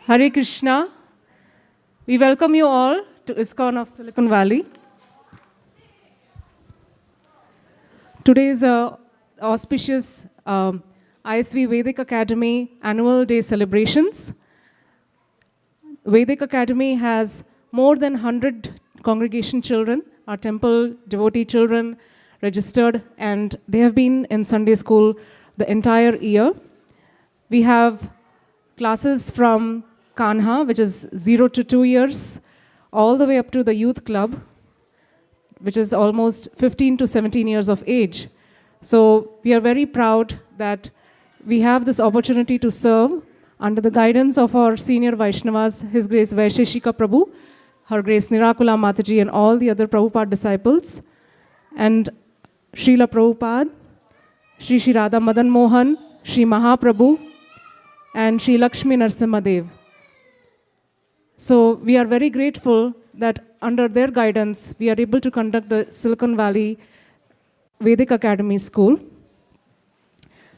Hare Krishna. We welcome you all to ISKCON of Silicon Valley. Today is a auspicious ISV Vedic Academy Annual Day celebrations. Vedic Academy has more than 100 congregation children, our temple devotee children registered, and they have been in Sunday school the entire year. We have classes from Kanha, which is 0 to 2 years, all the way up to the youth club, which is almost 15 to 17 years of age. So we are very proud that we have this opportunity to serve under the guidance of our senior Vaishnavas, His Grace Vaisheshika Prabhu, Her Grace Nirakula Mataji, and all the other Prabhupada disciples, and Srila Prabhupada, Shri Radha Madan Mohan, Shri Mahaprabhu, and Shri Lakshmi Narasimhadev. So we are very grateful that under their guidance, we are able to conduct the Silicon Valley Vedic Academy School.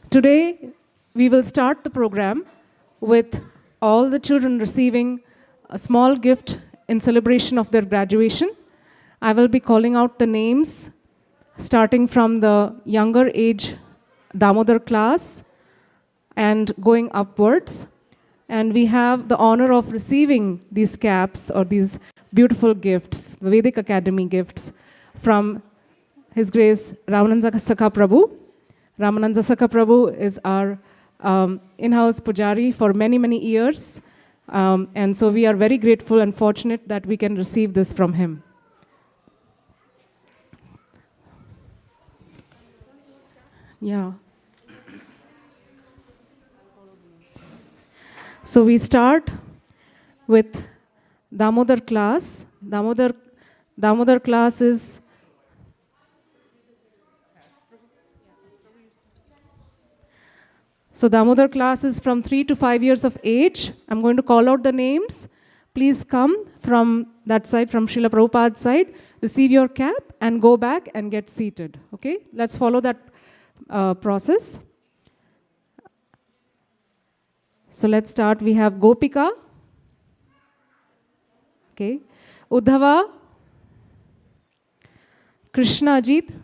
Today, we will start the program with all the children receiving a small gift in celebration of their graduation. I will be calling out the names, starting from the younger age Damodar class and going upwards. And we have the honor of receiving these caps or these beautiful gifts, Vedic Academy gifts, from His Grace Ramananda Sakha Prabhu. Ramananda Sakha Prabhu is our in-house pujari for many, many years. And so we are very grateful and fortunate that we can receive this from him. Yeah. So we start with Damodar class. Damodar class is Damodar class is from 3 to 5 years of age. I'm going to call out the names. Please come from that side, from Srila Prabhupada's side, receive your cap and go back and get seated. Okay? Let's follow that process. So let's start. We have Gopika, okay, Uddhava, Krishna Ajit,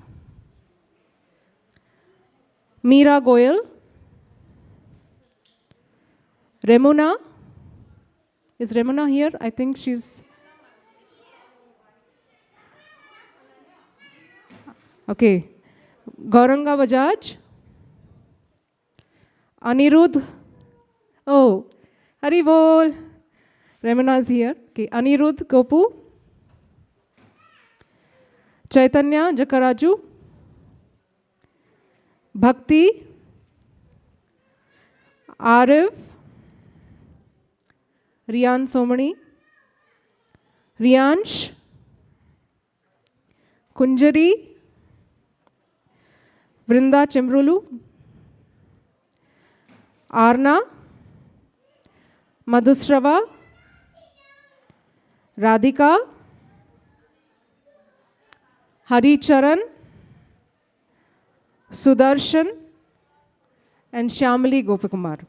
Meera Goyal, Remuna. Is Remuna here? I think she's... Okay. Gauranga Bajaj, Anirudh. Oh, Hari Bol. Remuna is here. Okay, Anirudh Gopu, Chaitanya Jakaraju, Bhakti, Arif, Riyan Somani, Riyansh, Kunjari, Vrinda Chemrulu, Arna, Madhusrava, Radhika, Hari Charan, Sudarshan, and Shyamali Gopakumar.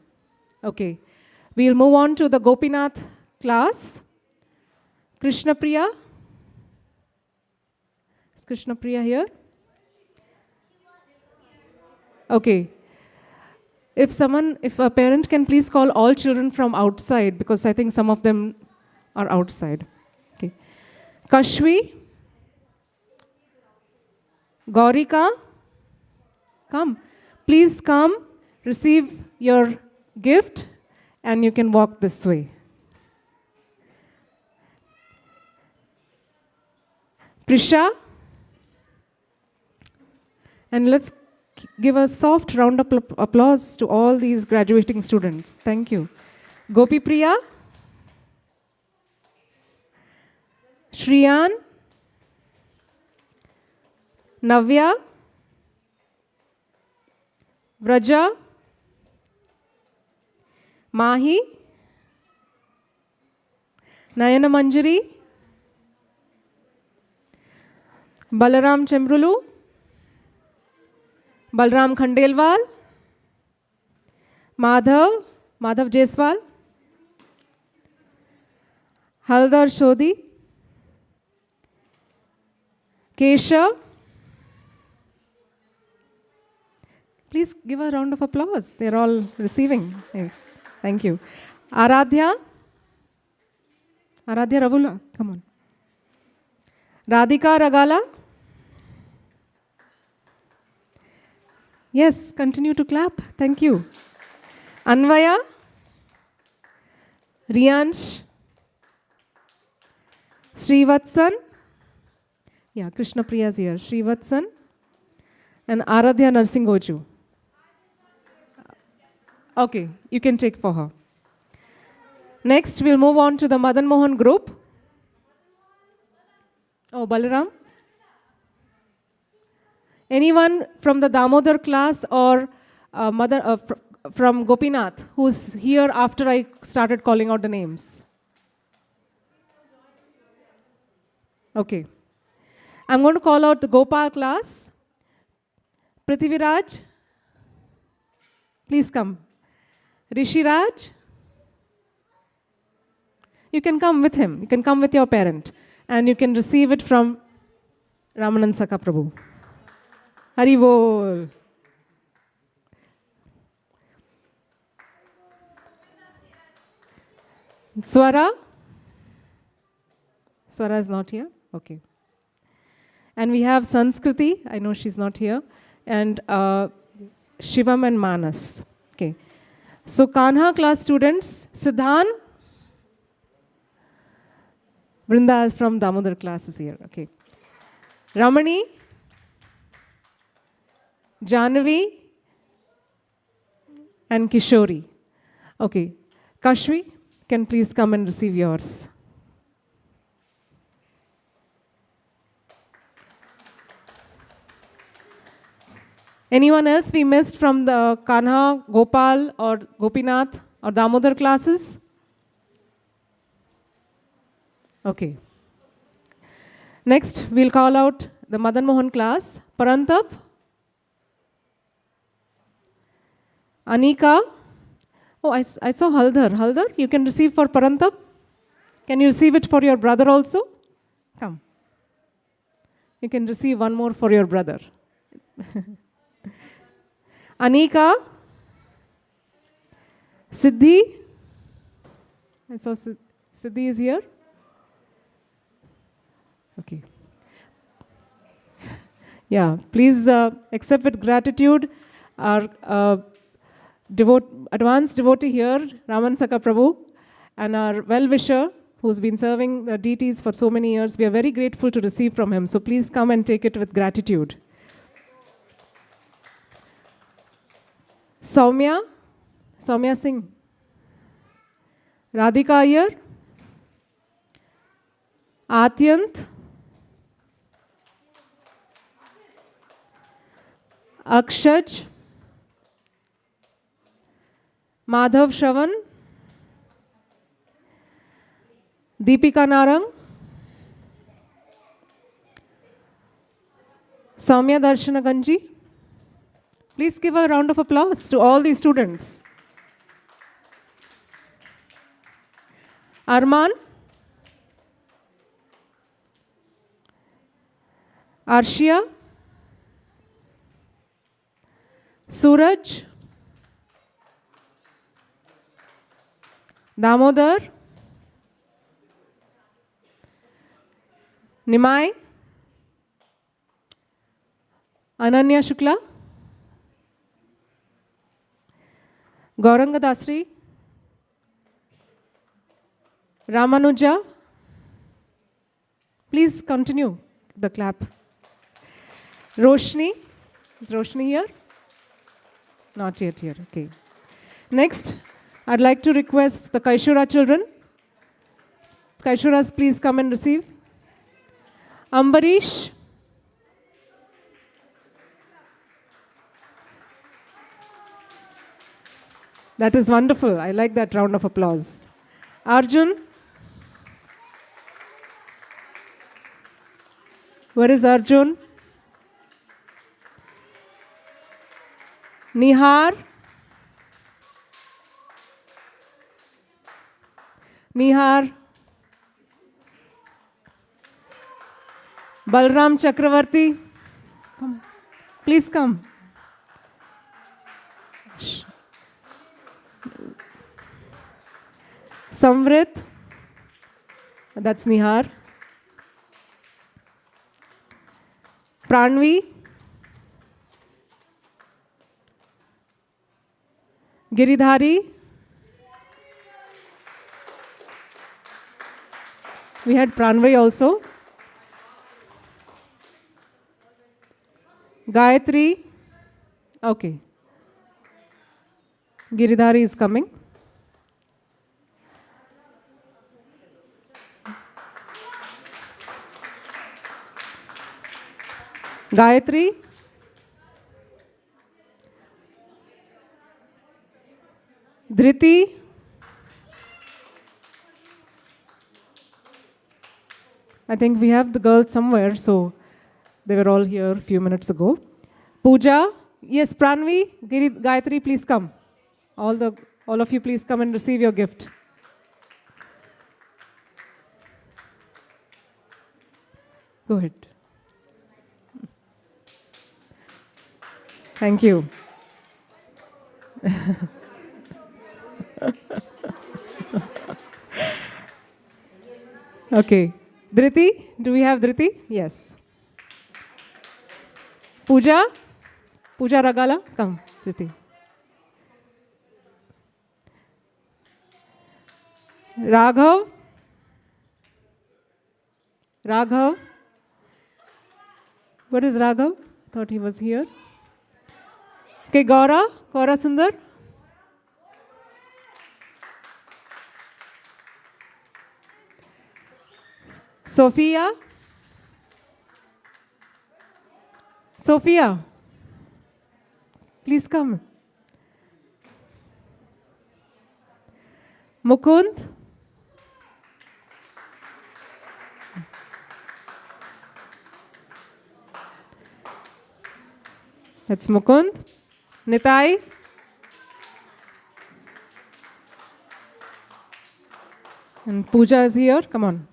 Okay, we'll move on to the Gopinath class. Krishna Priya. Is Krishna Priya here? Okay. If a parent can please call all children from outside, because I think some of them are outside. Okay. Kashvi, Gaurika, come. Please come, receive your gift, and you can walk this way. Prisha, and let's give a soft round of applause to all these graduating students. Thank you. Gopi Priya, Shriyan, Navya, Vraja, Mahi, Nayana Manjari, Balaram Chemrulu, Balram Khandelwal, Madhav Jaiswal, Haldar Shodhi, Kesha. Please give a round of applause. They're all receiving. Yes, thank you. Aradhya. Aradhya Ravula, come on. Radhika Ragala. Yes, continue to clap. Thank you. Anvaya. Riyansh. Srivatsan. Yeah, Krishna Priya is here. Srivatsan. And Aradhya Narsingoju. Okay, you can take for her. Next, we'll move on to the Madan Mohan group. Oh, Balaram. Anyone from the Damodar class or from Gopinath who's here after I started calling out the names? Okay. I'm going to call out the Gopal class. Prithviraj, please come. Rishiraj, you can come with him. You can come with your parent. And you can receive it from Ramanand Saka Prabhu. Hari Bol. Swara. Swara is not here. Okay. And we have Sanskriti. I know she's not here. And Shivam and Manas. Okay. So Kanha class students, Siddhan. Vrinda is from Damodar class is here. Okay. Ramani. Janavi. And Kishori. Okay. Kashvi, can please come and receive yours. Anyone else we missed from the Kanha, Gopal or Gopinath or Damodar classes? Okay. Next, we'll call out the Madan Mohan class. Parantap, Anika. Oh, I saw Haldar. Haldar, you can receive for Parantap. Can you receive it for your brother also? Come. You can receive one more for your brother. Anika, Siddhi. I saw Siddhi is here. Okay. Yeah, please accept with gratitude our advanced devotee here, Raman Saka Prabhu, and our well-wisher who's been serving the deities for so many years. We are very grateful to receive from him. So please come and take it with gratitude. Soumya Singh. Radhika Iyer. Atyant. Akshaj. Madhav Shravan. Deepika Narang. Soumya Darshana Ganji. Please give a round of applause to all these students. Arman. Arshia. Suraj. Damodar. Nimai. Ananya Shukla. Gauranga Dasri. Ramanuja. Please continue the clap. Roshni. Is Roshni here? Not yet here. Okay. Next, I'd like to request the Kaishora children. Kaishoras, please come and receive. Ambarish. That is wonderful. I like that round of applause. Arjun. Where is Arjun? Nihar. Nihar. Balram Chakravarti, come. Please come. Samvrit, that's Nihar. Pranvi, Giridhari, we had Pranvi also. Gayatri, okay. Giridhari is coming. Gayatri, Dhriti, I think we have the girls somewhere, so they were all here a few minutes ago. Pooja, yes, Pranvi, Gayatri, please come. All of you, please come and receive your gift. Go ahead. Thank you. Okay. Dhriti, do we have Dhriti? Yes. Pooja Ragala, come, Dhriti. Raghav, where is Raghav? Thought he was here. Okay, Gaura Sundar. Sophia, please come. Mukund, that's Mukund. Nitai, and Pooja is here, come on.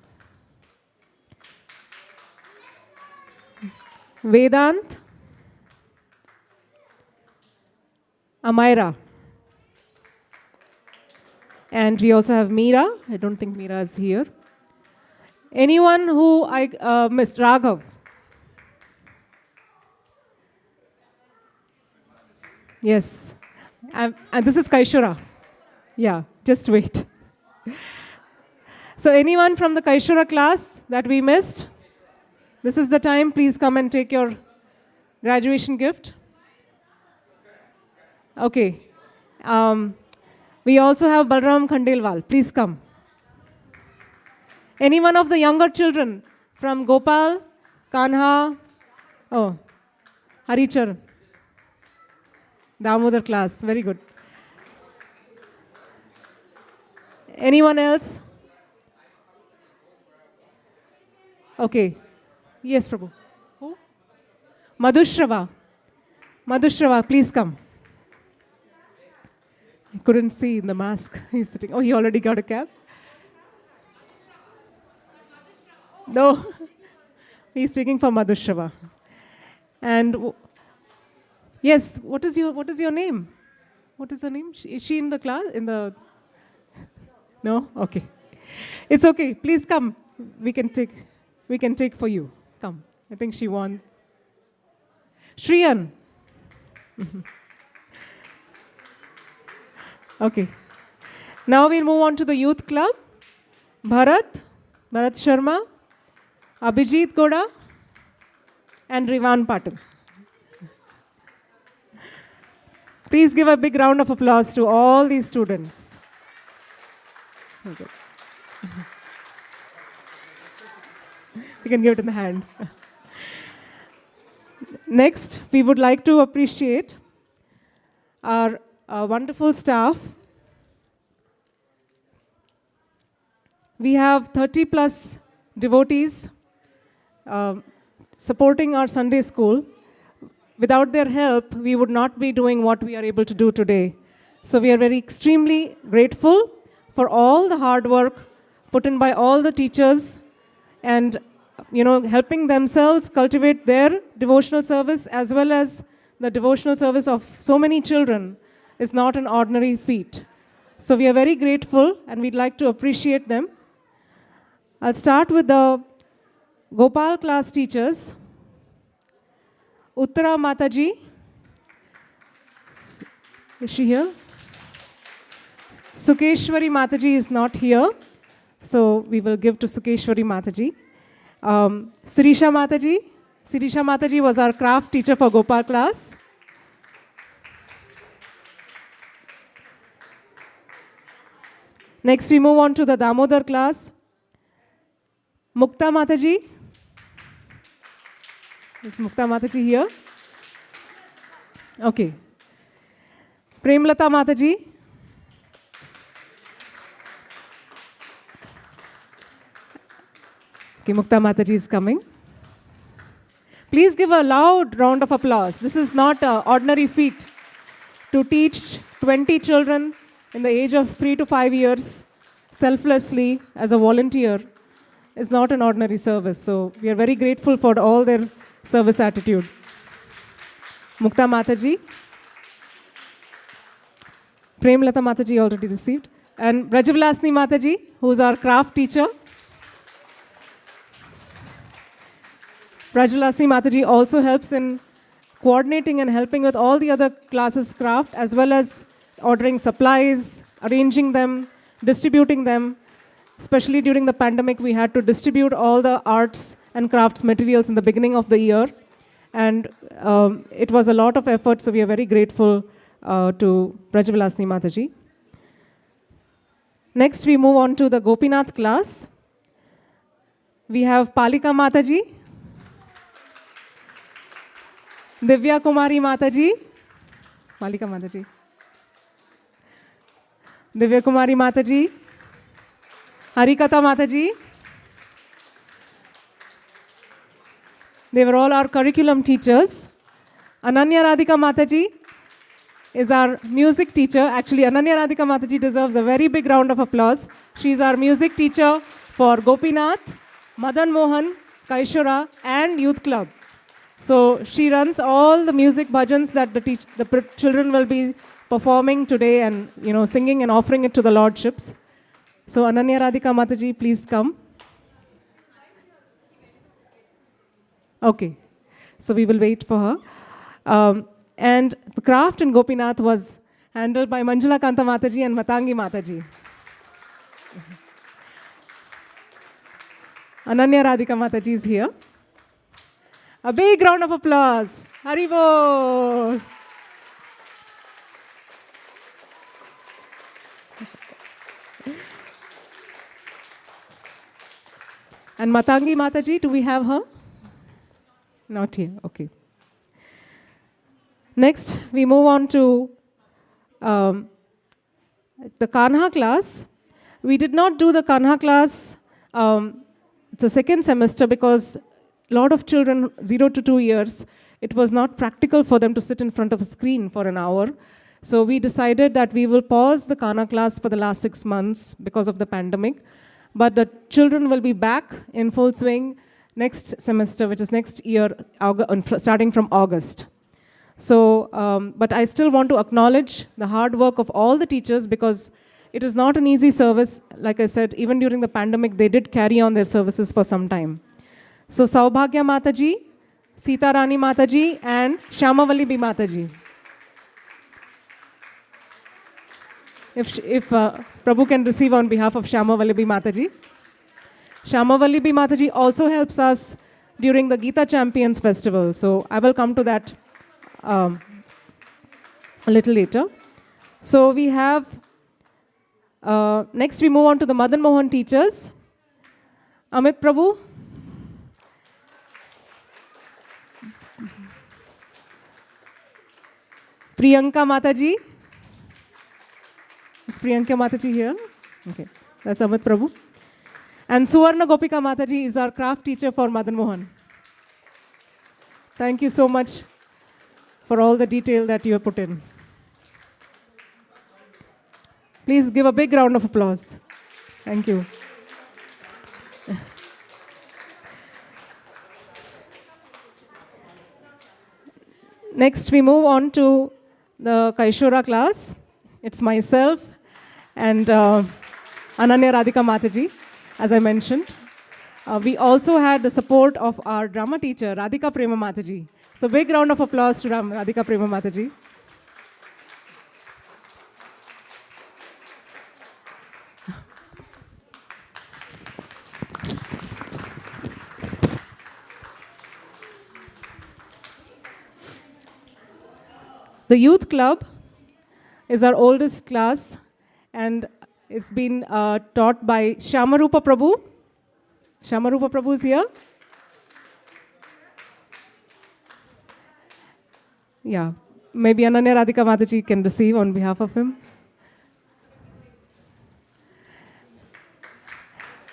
Vedant, Amaira, and we also have Meera. I don't think Meera is here. Anyone who I missed? Raghav. Yes, and this is Kaishora. Yeah, just wait. So anyone from the Kaishora class that we missed? This is the time, please come and take your graduation gift. Okay. We also have Balram Khandelwal. Please come. Any one of the younger children from Gopal, Kanha, Harichar, Damodar class. Very good. Anyone else? Okay. Yes, Prabhu. Who? Madhushrava, please come. I couldn't see in the mask. He's sitting. Oh, he already got a cap? No. He's taking for Madhushrava. And yes, what is your name? What is her name? Is she in the class? No? Okay. It's okay. Please come. We can take for you. Come. I think she won. Shriyan. Okay. Now we'll move on to the youth club. Bharat Sharma, Abhijit Goda, and Rivan Patil. Please give a big round of applause to all these students. Okay. You can give it in the hand. Next, we would like to appreciate our wonderful staff. We have 30 plus devotees supporting our Sunday school. Without their help, we would not be doing what we are able to do today. So we are very extremely grateful for all the hard work put in by all the teachers and helping themselves cultivate their devotional service as well as the devotional service of so many children is not an ordinary feat. So we are very grateful and we'd like to appreciate them. I'll start with the Gopal class teachers. Uttara Mataji. Is she here? Sukeshwari Mataji is not here. So we will give to Sukeshwari Mataji. Sirisha Mataji. Sirisha Mataji was our craft teacher for Gopal class. Next we move on to the Damodar class. Mukta Mataji. Is Mukta Mataji here? Okay. Premlata Mataji. Okay, Mukta Mataji is coming. Please give a loud round of applause. This is not an ordinary feat. To teach 20 children in the age of 3 to 5 years selflessly as a volunteer is not an ordinary service. So we are very grateful for all their service attitude. Mukta Mataji. Premlata Mataji already received. And Brajavilasni Mataji, who is our craft teacher. Brajavilasni Mataji also helps in coordinating and helping with all the other classes' craft, as well as ordering supplies, arranging them, distributing them. Especially during the pandemic, we had to distribute all the arts and crafts materials in the beginning of the year. And it was a lot of effort, so we are very grateful to Brajavilasni Mataji. Next, we move on to the Gopinath class. We have Palika Mataji, Divya Kumari Mataji, Palika Mataji, Divya Kumari Mataji, Harikatha Mataji. They were all our curriculum teachers. Ananya Radhika Mataji is our music teacher. Actually, Ananya Radhika Mataji deserves a very big round of applause. She is our music teacher for Gopinath, Madan Mohan, Kaishora, and Youth Club. So she runs all the music bhajans that the children will be performing today and singing and offering it to the lordships. So Ananya Radhika Mataji, please come. Okay, so we will wait for her. And the craft in Gopinath was handled by Manjula Kanta Mataji and Matangi Mataji. Ananya Radhika Mataji is here. A big round of applause. Haribol. And Matangi Mataji, do we have her? Not here, okay. Next, we move on to the Kanha class. We did not do the Kanha class, it's a second semester because a lot of children, 0 to 2 years, it was not practical for them to sit in front of a screen for an hour. So we decided that we will pause the Kanha class for the last 6 months because of the pandemic. But the children will be back in full swing next semester, which is next year, starting from August. So, but I still want to acknowledge the hard work of all the teachers because it is not an easy service. Like I said, even during the pandemic, they did carry on their services for some time. So, Saubhagya Mataji, Sita Rani Mataji, and Shyamavalli B Mataji. If Prabhu can receive on behalf of Shyamavalli B Mataji. Shyamavalli B Mataji also helps us during the Gita Champions Festival. So I will come to that a little later. So we have, next we move on to the Madan Mohan teachers. Amit Prabhu. Priyanka Mataji. Is Priyanka Mataji here? Okay, that's Amit Prabhu. And Suvarna Gopika Mataji is our craft teacher for Madan Mohan. Thank you so much for all the detail that you have put in. Please give a big round of applause. Thank you. Next, we move on to the Kaishora class. It's myself and Ananya Radhika Mataji, as I mentioned. We also had the support of our drama teacher, Radhika Prema Mataji. So big round of applause to Radhika Prema Mataji. The youth club is our oldest class, and it's been taught by Shamarupa Prabhu. Shamarupa Prabhu is here. Yeah, maybe Ananya Radhika Mataji can receive on behalf of him.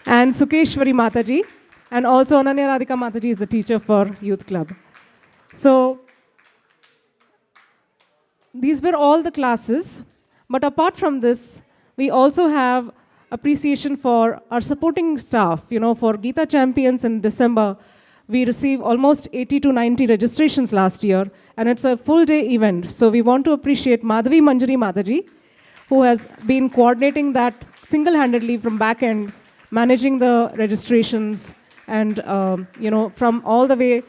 And Sukeshwari Mataji, and also Ananya Radhika Mataji is the teacher for youth club. So, these were all the classes, but apart from this, we also have appreciation for our supporting staff. You know, for Geeta Champions in December, we received almost 80 to 90 registrations last year, and it's a full-day event. So we want to appreciate Madhavi Manjari Mataji, who has been coordinating that single-handedly from back end, managing the registrations, and you know, from all the way,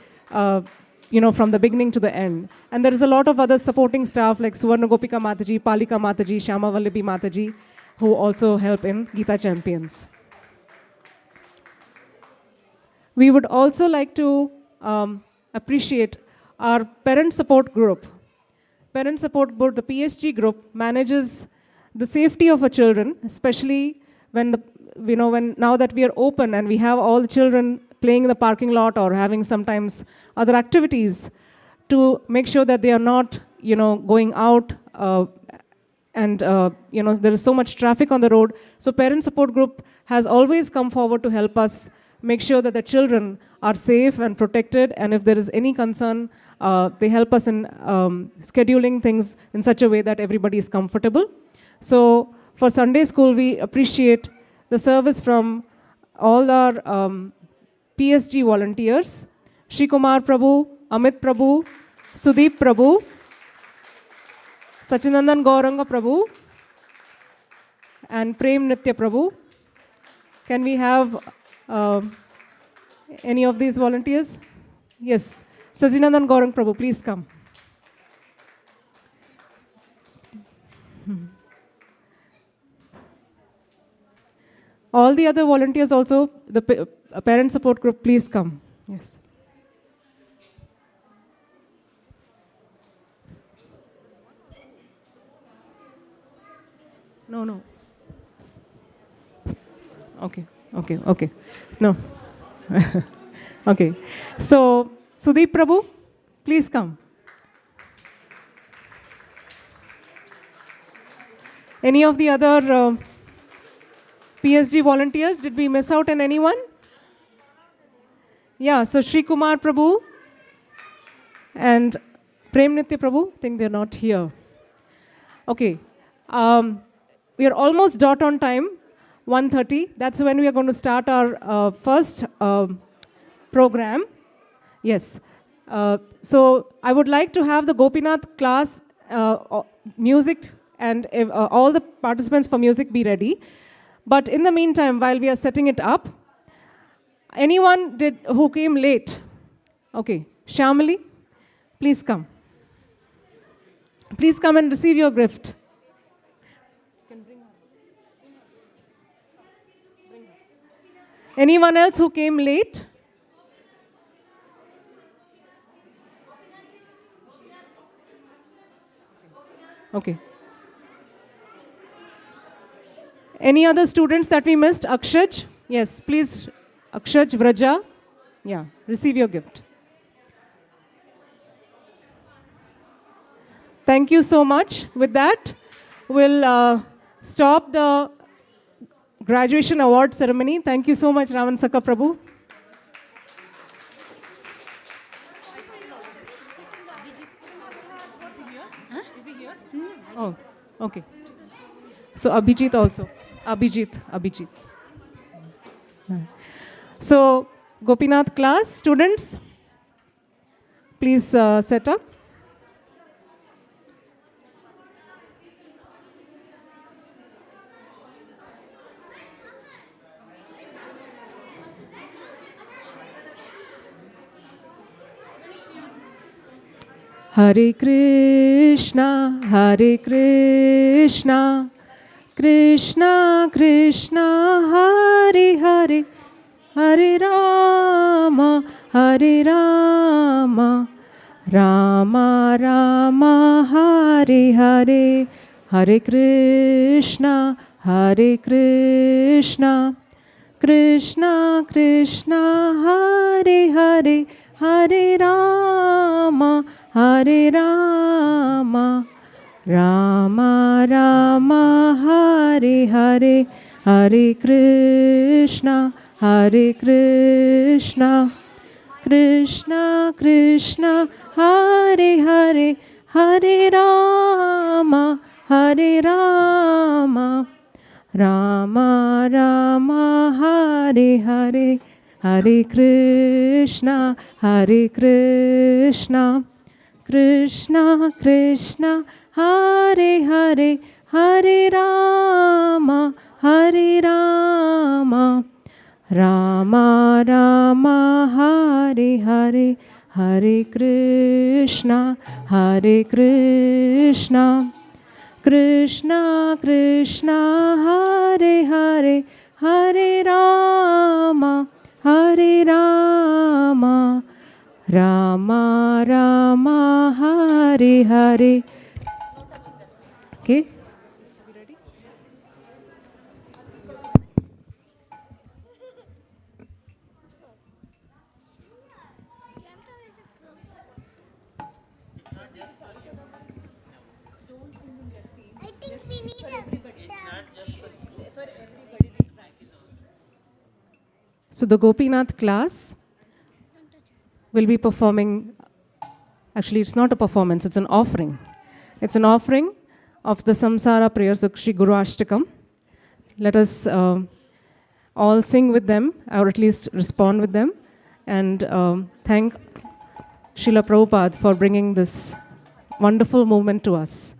you know, from the beginning to the end. And there is a lot of other supporting staff like Suvarna Gopika Mataji, Palika Mataji, Shyama Vallabi Mataji, who also help in Geeta Champions. We would also like to appreciate our parent support group. Parent support group, the PSG group, manages the safety of our children, especially when now that we are open and we have all the children playing in the parking lot or having sometimes other activities, to make sure that they are not, you know, going out and you know, there is so much traffic on the road. So parent support group has always come forward to help us make sure that the children are safe and protected, and if there is any concern, they help us in scheduling things in such a way that everybody is comfortable. So for Sunday school, we appreciate the service from all our PSG volunteers, Shri Kumar Prabhu, Amit Prabhu, Sudeep Prabhu, Sachinandan Gauranga Prabhu, and Prem Nitya Prabhu. Can we have any of these volunteers? Yes, Sachinandan Gauranga Prabhu, please come. All the other volunteers also, the parent support group, please come. Yes. No. Okay. No. Okay. So, Sudeep Prabhu, please come. Any of the other PSG volunteers, did we miss out on anyone? Yeah, so Shri Kumar Prabhu and Prem Nitya Prabhu, I think they're not here. Okay. We are almost dot on time, 1:30. That's when we are going to start our first program. Yes. So I would like to have the Gopinath class music and all the participants for music be ready. But in the meantime, while we are setting it up, anyone who came late? Okay. Shamali, please come. Please come and receive your gift. Anyone else who came late? Okay. Any other students that we missed? Akshaj? Yes, please. Akshaj, Vraja. Yeah, receive your gift. Thank you so much. With that, we'll stop the graduation award ceremony. Thank you so much, Raman Saka Prabhu. Is he here? Oh, okay. So Abhijit also. Abhijit. So Gopinath class, students, please set up. Hare Krishna, Hare Krishna, Krishna Krishna, Hare Hare, Hare Rama, Hare Rama, Rama Rama, Hare Hare, Hare Krishna, Hare Krishna, Krishna Krishna, Hare Hare, Hare Rama, Hare Rama, Rama Rama, Hare Hare, Hare Krishna, Hare Krishna, Krishna Krishna, Hare Hare, Hare Rama, Hare Rama, Rama Rama, Hare Hare, Hare Krishna, Hare Krishna, Krishna Krishna, Hare Hare, Hare Rama, Hare Rama, Rama Rama, Hare Hare, Hare Krishna, Hare Krishna, Krishna Krishna, Hare Hare, Hare Rama, Hare Rama, Rama Rama, Hare Hare. Okay. So the Gopinath class will be performing, actually it's not a performance, it's an offering. It's an offering of the Samsara prayers of Shri Guru Ashtakam. Let us all sing with them, or at least respond with them, and thank Srila Prabhupada for bringing this wonderful movement to us.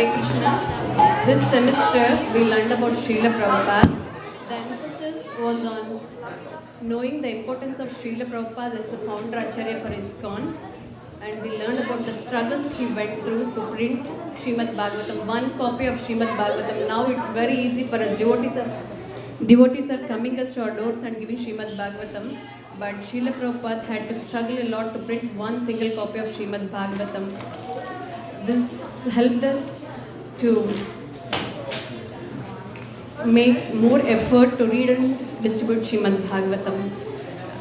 Hare Krishna. This semester we learned about Srila Prabhupada. The emphasis was on knowing the importance of Srila Prabhupada as the founder Acharya for ISKCON, and we learned about the struggles he went through to print Srimad Bhagavatam, one copy of Srimad Bhagavatam. Now it's very easy for us. Devotees are coming us to our doors and giving Srimad Bhagavatam, but Srila Prabhupada had to struggle a lot to print one single copy of Srimad Bhagavatam. This helped us to make more effort to read and distribute Srimad Bhagavatam.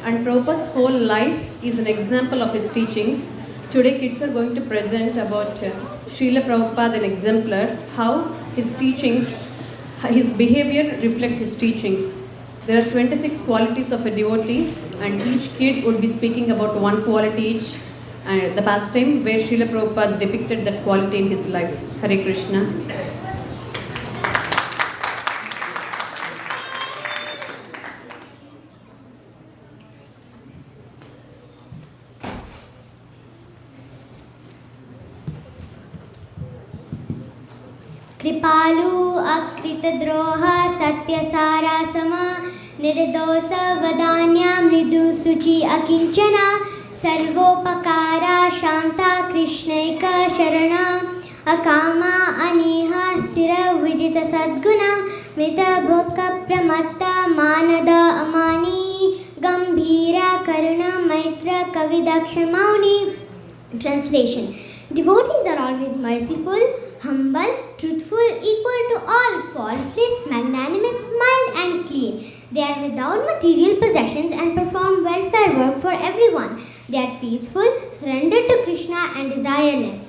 And Prabhupada's whole life is an example of his teachings. Today kids are going to present about Srila Prabhupada, an exemplar, how his teachings, his behavior reflect his teachings. There are 26 qualities of a devotee, and each kid would be speaking about one quality each. And the pastime where Srila Prabhupada depicted that quality in his life. Hare Krishna. कृपालु अकृतद्रोह सत्यसारा समा निर्दोष वदान्या मृदु शुचि अकिंचना सर्वोपकारा शांता कृष्णैक शरणा अकामा अनेहा स्थिर विजित सद्गुणा मित भोक प्रमत्ता मानद अमानी गंभीरा करुणा मैत्र कविदक्ष Mauni. Translation. Devotees are always merciful, humble, truthful, equal to all, faultless, magnanimous, mild and clean. They are without material possessions and perform welfare work for everyone. They are peaceful, surrendered to Krishna and desireless.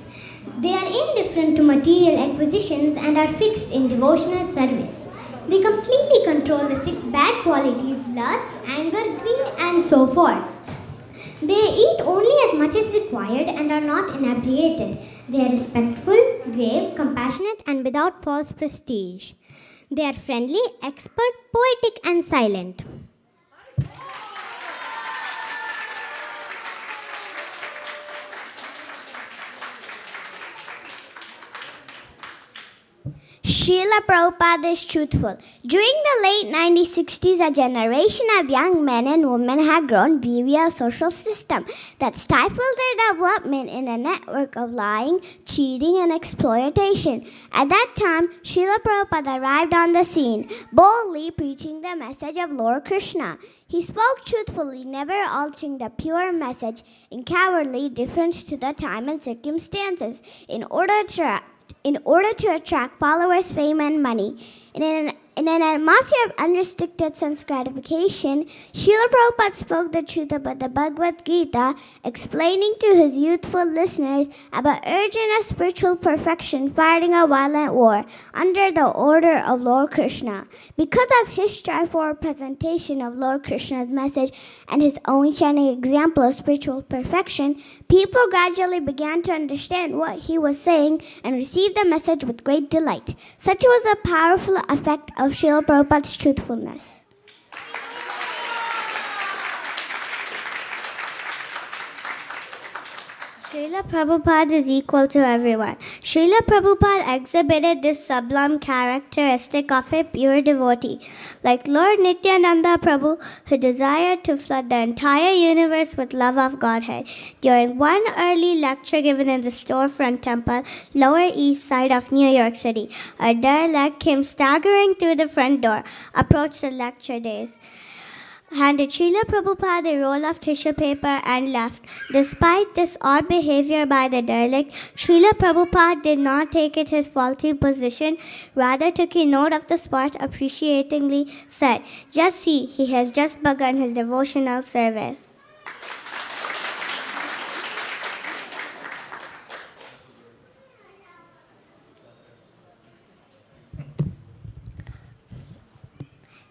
They are indifferent to material acquisitions and are fixed in devotional service. They completely control the 6 bad qualities: lust, anger, greed and so forth. They eat only as much as required and are not inebriated. They are respectful, grave, compassionate and without false prestige. They are friendly, expert, poetic and silent. Srila Prabhupada is truthful. During the late 1960s, a generation of young men and women had grown weary of a social system that stifled their development in a network of lying, cheating, and exploitation. At that time, Srila Prabhupada arrived on the scene, boldly preaching the message of Lord Krishna. He spoke truthfully, never altering the pure message in cowardly indifference to the time and circumstances in order to attract followers, fame, and money. In an atmosphere of unrestricted sense gratification, Srila Prabhupada spoke the truth about the Bhagavad Gita, explaining to his youthful listeners about urgent spiritual perfection fighting a violent war under the order of Lord Krishna. Because of his straightforward presentation of Lord Krishna's message and his own shining example of spiritual perfection, people gradually began to understand what he was saying and received the message with great delight. Such was the powerful effect of Srila Prabhupada's truthfulness. Srila Prabhupada is equal to everyone. Srila Prabhupada exhibited this sublime characteristic of a pure devotee, like Lord Nityananda Prabhu, who desired to flood the entire universe with love of Godhead. During one early lecture given in the Storefront Temple, Lower East Side of New York City, a derelict came staggering through the front door, approached the lecture days, handed Srila Prabhupada a roll of tissue paper and left. Despite this odd behavior by the derelict, Srila Prabhupada did not take it his faulty position, rather took a note of the spot, appreciatingly said, "Just see, he has just begun his devotional service."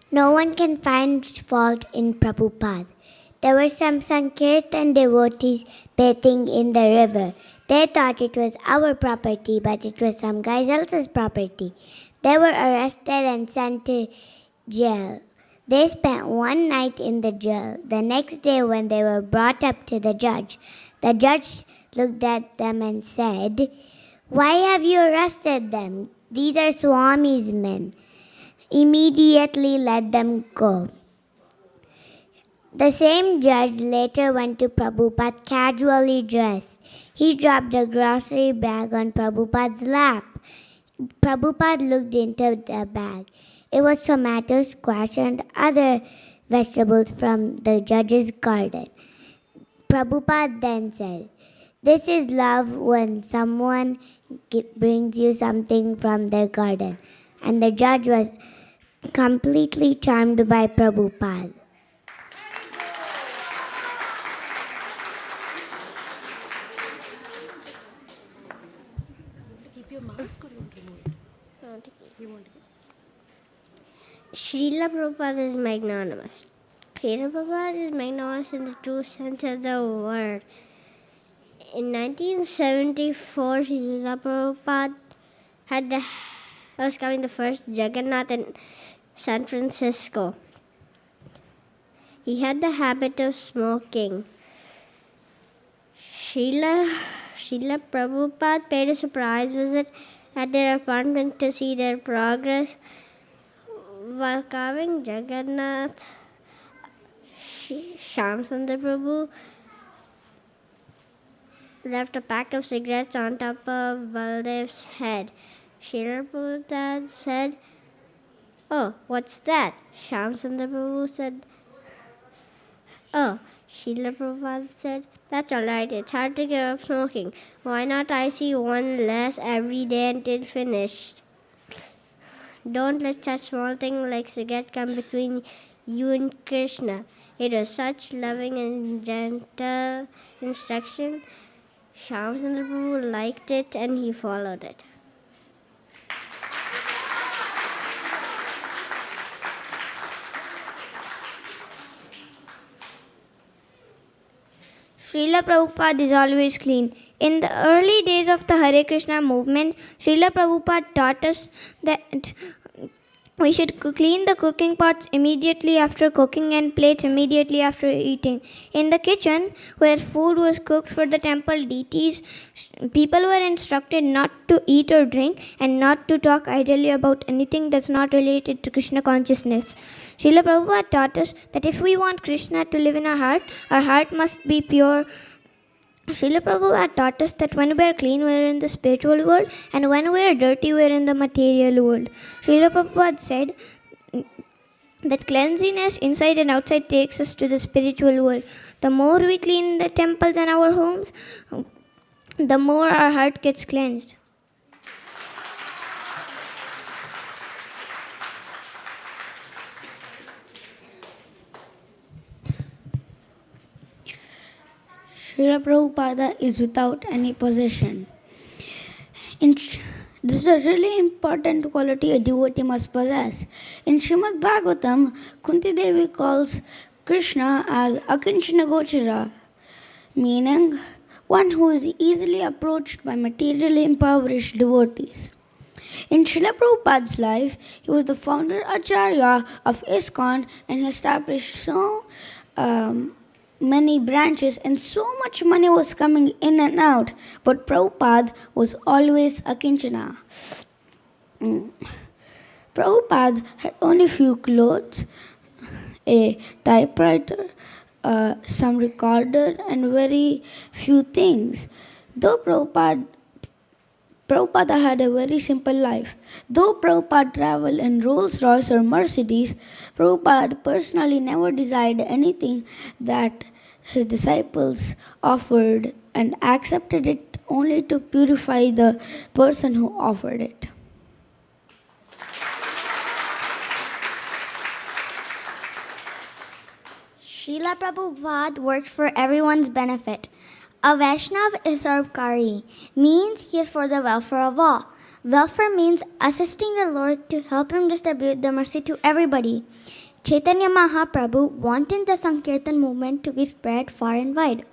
No one can find fault in Prabhupada. There were some Sankirtan devotees bathing in the river. They thought it was our property, but it was some guy else's property. They were arrested and sent to jail. They spent one night in the jail. The next day, when they were brought up to the judge looked at them and said, Why have you arrested them? These are Swami's men. Immediately let them go. The same judge later went to Prabhupada casually dressed. He dropped a grocery bag on Prabhupada's lap. Prabhupada looked into the bag. It was tomatoes, squash, and other vegetables from the judge's garden. Prabhupada then said, "This is love when someone brings you something from their garden." And the judge was completely charmed by Prabhupada. Srila Prabhupada is magnanimous. Srila Prabhupada is magnanimous in the true sense of the word. In 1974, Srila Prabhupada was coming the first Jagannath in San Francisco. He had the habit of smoking. Srila Prabhupada paid a surprise visit at their apartment to see their progress. While carving Jagannath, Shyamsundar Prabhu left a pack of cigarettes on top of Baldev's head. Srila Prabhupada said, "Oh, what's that?" Shyamsundar Prabhu said, "Oh." Srila Prabhupada said, "That's all right. It's hard to give up smoking. Why not I see one less every day until finished? Don't let such small thing like cigarette come between you and Krishna." It was such loving and gentle instruction. Shyamsundar Prabhu liked it and he followed it. Srila Prabhupada is always clean. In the early days of the Hare Krishna movement, Srila Prabhupada taught us that we should clean the cooking pots immediately after cooking and plates immediately after eating. In the kitchen, where food was cooked for the temple deities, people were instructed not to eat or drink and not to talk idly about anything that's not related to Krishna consciousness. Srila Prabhupada taught us that if we want Krishna to live in our heart must be pure. Srila Prabhupada taught us that when we are clean, we are in the spiritual world, and when we are dirty, we are in the material world. Srila Prabhupada said that cleanliness inside and outside takes us to the spiritual world. The more we clean the temples and our homes, the more our heart gets cleansed. Srila Prabhupada is without any possession. This is a really important quality a devotee must possess. In Srimad Bhagavatam, Kunti Devi calls Krishna as Akinchana Gochara, meaning one who is easily approached by materially impoverished devotees. In Srila Prabhupada's life, he was the founder Acharya of ISKCON and he established so many branches and so much money was coming in and out, but Prabhupada was always Akinchana. Prabhupada had only few clothes, a typewriter, some recorder and very few things. Though Prabhupada had a very simple life. Though Prabhupada traveled in Rolls Royce or Mercedes, Prabhupada personally never desired anything that his disciples offered and accepted it only to purify the person who offered it. Srila Prabhupada worked for everyone's benefit. A Vaishnav is Sarvkari, means he is for the welfare of all. Welfare means assisting the Lord to help him distribute the mercy to everybody. Chaitanya Mahaprabhu wanted the Sankirtan movement to be spread far and wide.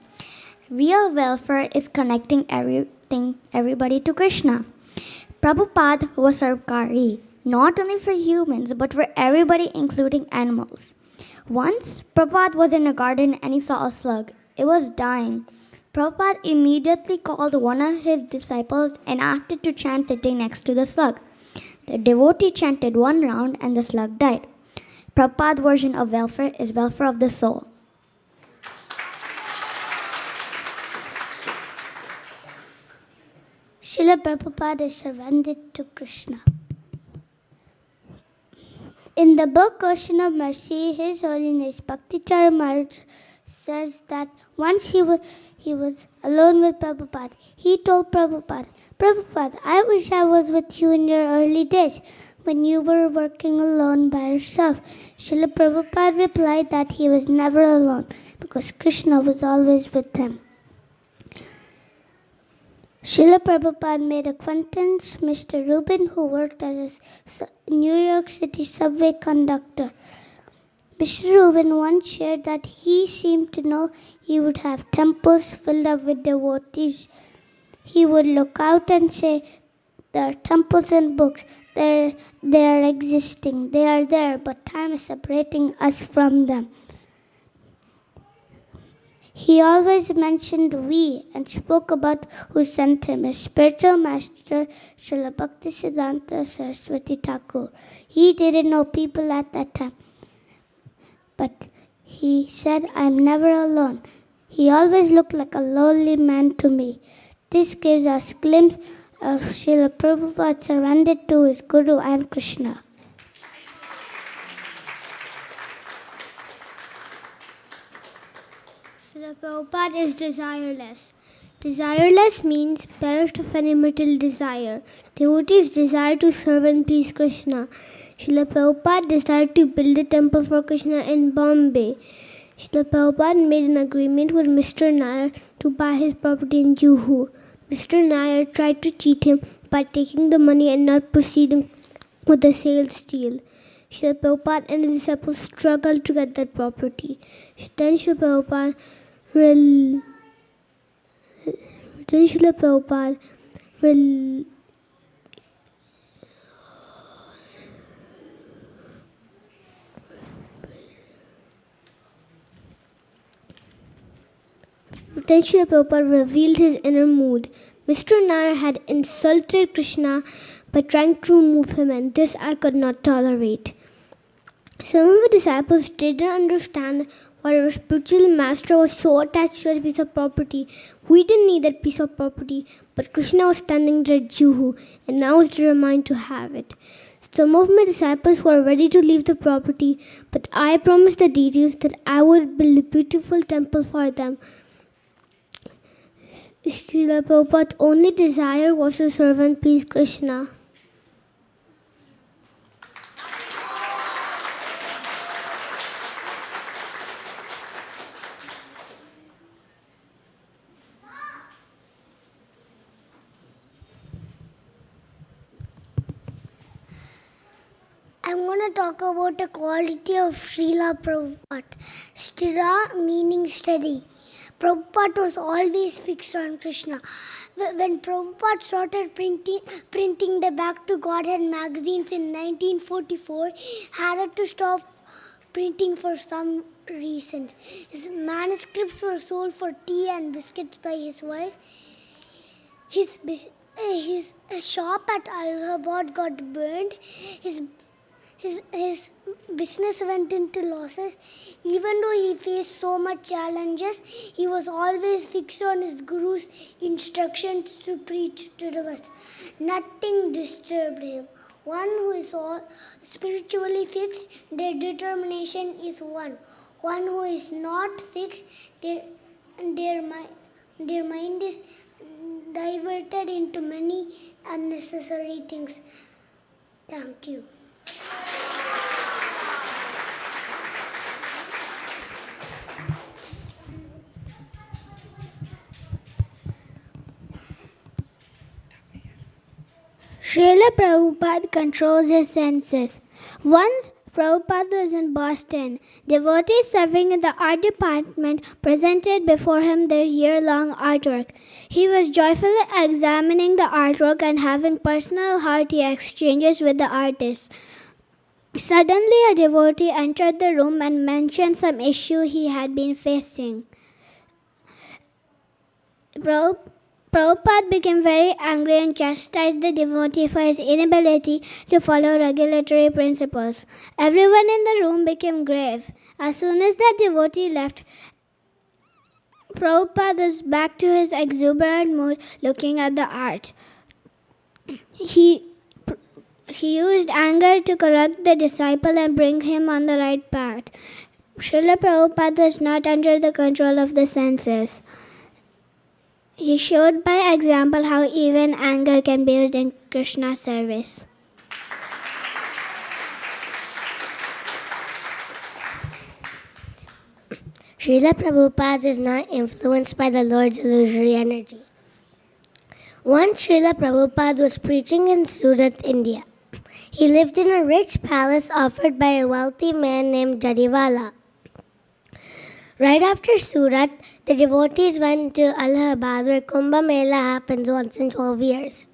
Real welfare is connecting everybody to Krishna. Prabhupada was Sarvkari, not only for humans but for everybody including animals. Once, Prabhupada was in a garden and he saw a slug. It was dying. Prabhupada immediately called one of his disciples and asked it to chant sitting next to the slug. The devotee chanted one round and the slug died. Prabhupada's version of welfare is welfare of the soul. Srila Prabhupada is surrendered to Krishna. In the book Ocean of Mercy, His Holiness Bhaktichar Maharaj says that once he was alone with Prabhupada. He told Prabhupada, Prabhupada, I wish I was with you in your early days when you were working alone by yourself. Srila Prabhupada replied that he was never alone because Krishna was always with him. Srila Prabhupada made acquaintance Mr. Rubin, who worked as a New York City subway conductor. Mr. Rubin once shared that he seemed to know he would have temples filled up with devotees. He would look out and say, there are temples and books. They are existing. They are there, but time is separating us from them. He always mentioned we and spoke about who sent him, his spiritual master, Srila Bhaktisiddhanta Saraswati Thakur. He didn't know people at that time, but he said, I'm never alone. He always looked like a lonely man to me. This gives us a glimpse of Srila Prabhupada surrendered to his Guru and Krishna. Srila Prabhupada is desireless. Desireless means bereft of any material desire. Devotees desire to serve and please Krishna. Srila Prabhupada desired to build a temple for Krishna in Bombay. Srila Prabhupada made an agreement with Mr. Nair to buy his property in Juhu. Mr. Nair tried to cheat him by taking the money and not proceeding with the sales deal. Srila Prabhupada and his disciples struggled to get that property. Then Srila Prabhupada revealed his inner mood. Mr. Nair had insulted Krishna by trying to remove him, and this I could not tolerate. Some of the disciples didn't understand why our spiritual master was so attached to a piece of property. We didn't need that piece of property, but Krishna was standing there at Juhu, and now was determined to have it. Some of my disciples were ready to leave the property, but I promised the deities that I would build a beautiful temple for them. Srila Prabhupada's only desire was to serve and please Krishna. I'm going to talk about the quality of Srila Prabhupada. Sthira meaning steady. Prabhupada was always fixed on Krishna. When Prabhupada started printing the Back to Godhead magazines in 1944, he had to stop printing for some reason. His manuscripts were sold for tea and biscuits by his wife. His shop at Allahabad got burned. His business went into losses. Even though he faced so much challenges, he was always fixed on his Guru's instructions to preach to the West. Nothing disturbed him. One who is all spiritually fixed, their determination is one. One who is not fixed, their mind is diverted into many unnecessary things. Thank you. Srila Prabhupada controls his senses. Once Prabhupada was in Boston. Devotees serving in the art department presented before him their year-long artwork. He was joyfully examining the artwork and having personal hearty exchanges with the artists. Suddenly, a devotee entered the room and mentioned some issue he had been facing. Prabhupada became very angry and chastised the devotee for his inability to follow regulatory principles. Everyone in the room became grave. As soon as the devotee left, Prabhupada was back to his exuberant mood looking at the art. He used anger to correct the disciple and bring him on the right path. Srila Prabhupada was not under the control of the senses. He showed by example how even anger can be used in Krishna's service. Srila Prabhupada is not influenced by the Lord's illusory energy. Once Srila Prabhupada was preaching in Surat, India. He lived in a rich palace offered by a wealthy man named Jadiwala. Right after Surat, the devotees went to Allahabad where Kumbh Mela happens once in 12 years.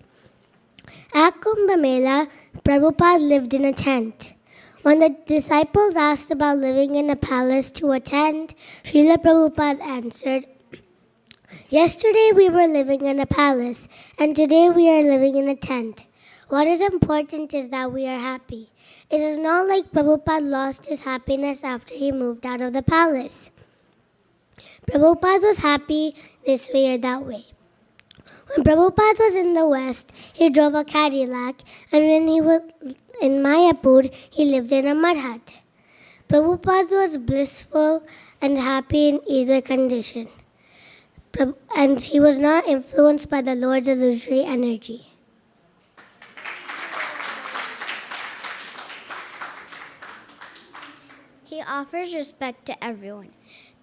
At Kumbh Mela, Prabhupada lived in a tent. When the disciples asked about living in a palace to a tent, Srila Prabhupada answered, "Yesterday we were living in a palace, and today we are living in a tent. What is important is that we are happy. It is not like Prabhupada lost his happiness after he moved out of the palace. Prabhupada was happy this way or that way. When Prabhupada was in the West, he drove a Cadillac, and when he was in Mayapur, he lived in a mud hut. Prabhupada was blissful and happy in either condition, and he was not influenced by the Lord's illusory energy." He offers respect to everyone.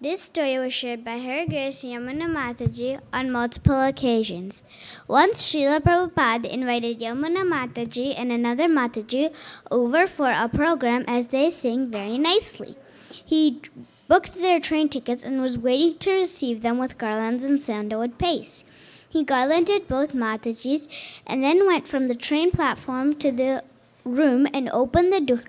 This story was shared by Her Grace Yamuna Mataji on multiple occasions. Once Srila Prabhupada invited Yamuna Mataji and another Mataji over for a program as they sang very nicely. He booked their train tickets and was waiting to receive them with garlands and sandalwood paste. He garlanded both Matajis and then went from the train platform to the room and opened the door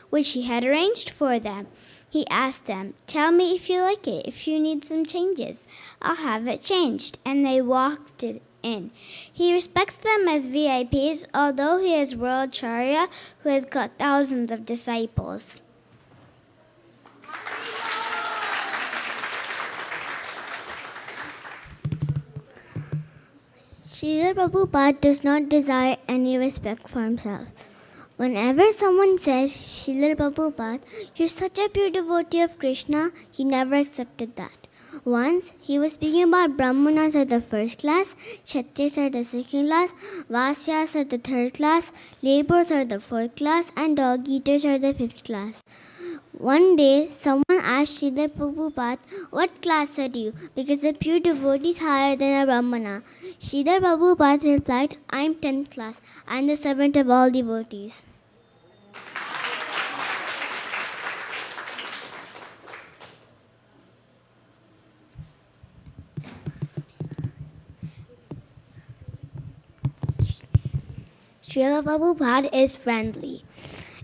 which he had arranged for them. He asked them, "Tell me if you like it. If you need some changes, I'll have it changed." And they walked in. He respects them as VIPs, although he is World Charya who has got thousands of disciples. Srila Prabhupada does not desire any respect for himself. Whenever someone says, "Srila Prabhupada, you're such a pure devotee of Krishna," he never accepted that. Once, he was speaking about Brahmanas are the first class, Kshatriyas are the second class, Vaisyas are the third class, laborers are the fourth class, and dog eaters are the fifth class. One day, someone asked Srila Prabhupada, "What class are you? Because a pure devotee is higher than a Brahmana." Srila Prabhupada replied, "I'm 10th class. I'm the servant of all devotees." Srila Prabhupada is friendly.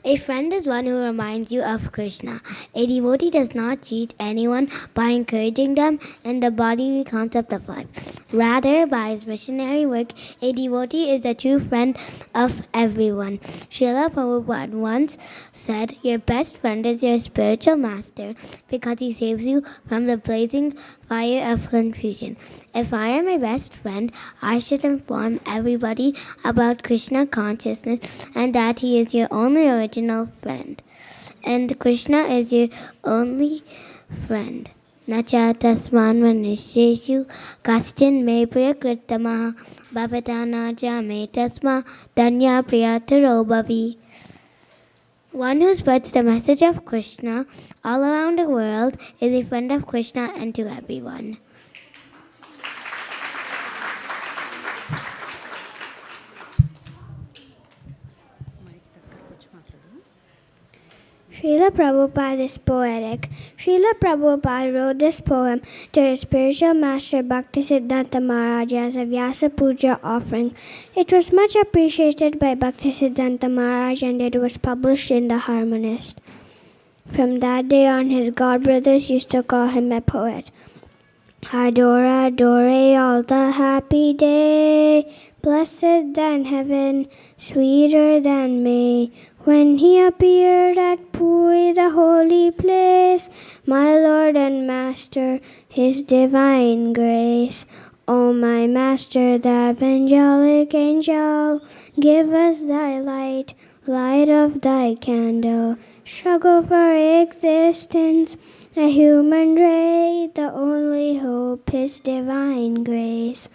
A friend is one who reminds you of Krishna. A devotee does not cheat anyone by encouraging them in the bodily concept of life. Rather, by his missionary work, a devotee is the true friend of everyone. Srila Prabhupada once said, "Your best friend is your spiritual master because he saves you from the blazing fire of confusion." If I am a best friend, I should inform everybody about Krishna consciousness and that he is your only original friend. And Krishna is your only friend. Nacha tasman manisheshu kastin me priyakritamaha bhavatana cha me tasma danya priyataro bhavi. One who spreads the message of Krishna all around the world is a friend of Krishna and to everyone. Srila Prabhupada is poetic. Srila Prabhupada wrote this poem to his spiritual master Bhaktisiddhanta Maharaj as a Vyasa Puja offering. It was much appreciated by Bhaktisiddhanta Maharaj and it was published in the Harmonist. From that day on, his godbrothers used to call him a poet. Adore, adore all the happy day, blessed than heaven, sweeter than May. When he appeared at Puri, the holy place, my Lord and Master, his divine grace. O my Master, the evangelic angel, give us thy light, light of thy candle. Struggle for existence, a human ray, the only hope is divine grace.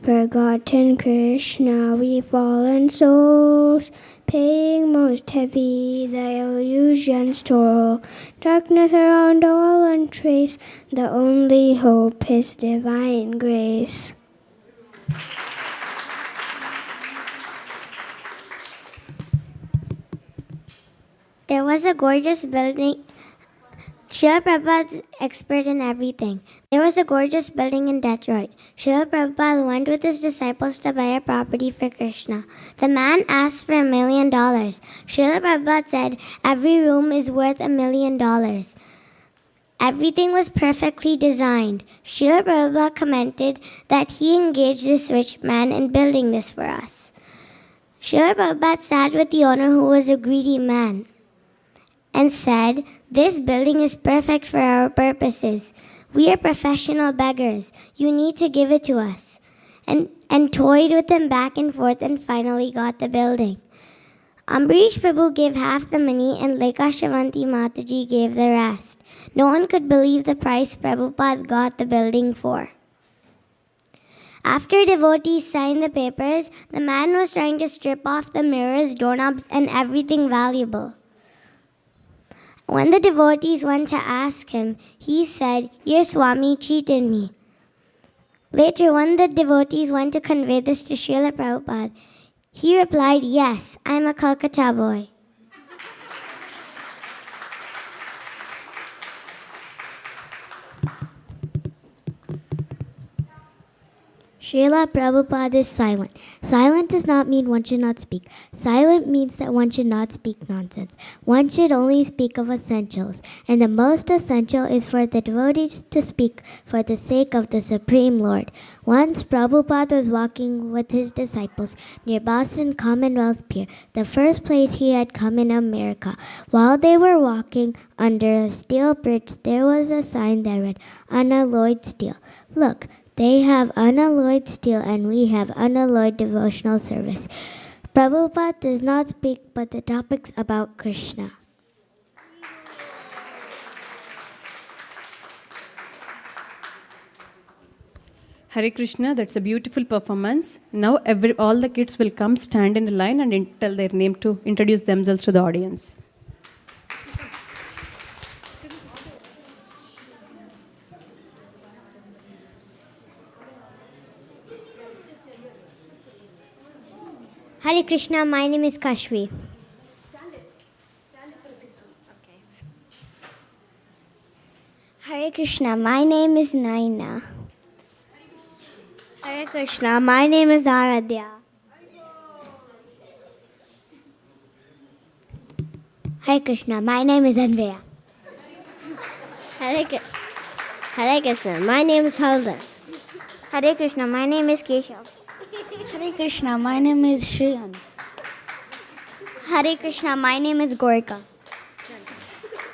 Forgotten Krishna, we fallen souls, paying most heavy the illusion's toll. Darkness around all untraced, the only hope is divine grace. There was a gorgeous building. Srila Prabhupada's expert in everything. There was a gorgeous building in Detroit. Srila Prabhupada went with his disciples to buy a property for Krishna. The man asked for $1 million. Srila Prabhupada said, every room is worth $1 million. Everything was perfectly designed. Srila Prabhupada commented that he engaged this rich man in building this for us. Srila Prabhupada sat with the owner, who was a greedy man, and said, this building is perfect for our purposes. We are professional beggars. You need to give it to us. And toyed with him back and forth and finally got the building. Ambarish Prabhu gave half the money and Lekha Shavanti Mataji gave the rest. No one could believe the price Prabhupada got the building for. After devotees signed the papers, the man was trying to strip off the mirrors, doorknobs, and everything valuable. When the devotees went to ask him, he said, your Swami cheated me. Later, when the devotees went to convey this to Srila Prabhupada, he replied, yes, I'm a Calcutta boy. Srila Prabhupada is silent. Silent does not mean one should not speak. Silent means that one should not speak nonsense. One should only speak of essentials, and the most essential is for the devotees to speak for the sake of the Supreme Lord. Once Prabhupada was walking with his disciples near Boston Commonwealth Pier, the first place he had come in America. While they were walking under a steel bridge, there was a sign that read, unalloyed steel. Look, they have unalloyed steel and we have unalloyed devotional service. Prabhupada does not speak but the topics about Krishna. Hare Krishna, that's a beautiful performance. Now all the kids will come stand in a line and tell their name to introduce themselves to the audience. Hare Krishna, my name is Kashvi. Hare Krishna, my name is Naina. Hare Krishna, my name is Aradhya. Hare Krishna, my name is Anvaya. Hare Krishna, my name is Halda. Hare Krishna, my name is Keshav. Hare Krishna, my name is Shriyan. Hare Krishna, my name is Gorka.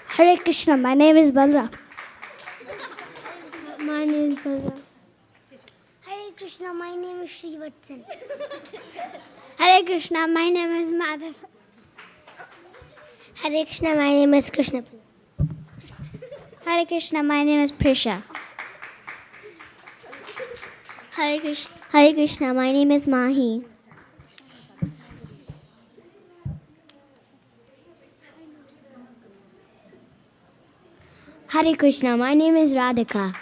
Hare Krishna, my name is Balram. My name is Balram. Hare Krishna, my name is Srivatsan. Hare Krishna, my name is Madhav. Hare Krishna, my name is Krishna. Hare Krishna, my name is Prisha. Hare Krishna, my name is Mahi. Hare Krishna, my name is Radhika.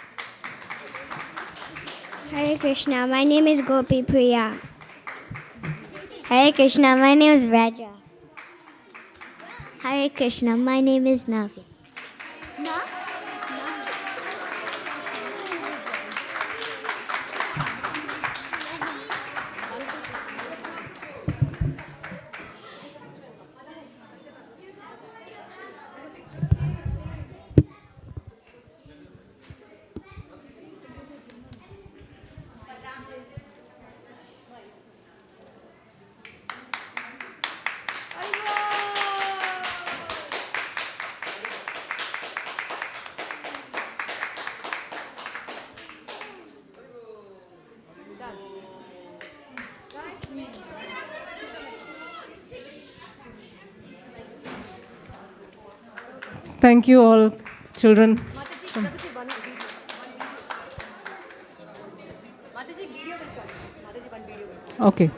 Hare Krishna, my name is Gopi Priya. Hare Krishna, my name is Raja. Hare Krishna, my name is Navi. Thank you all, children. Okay.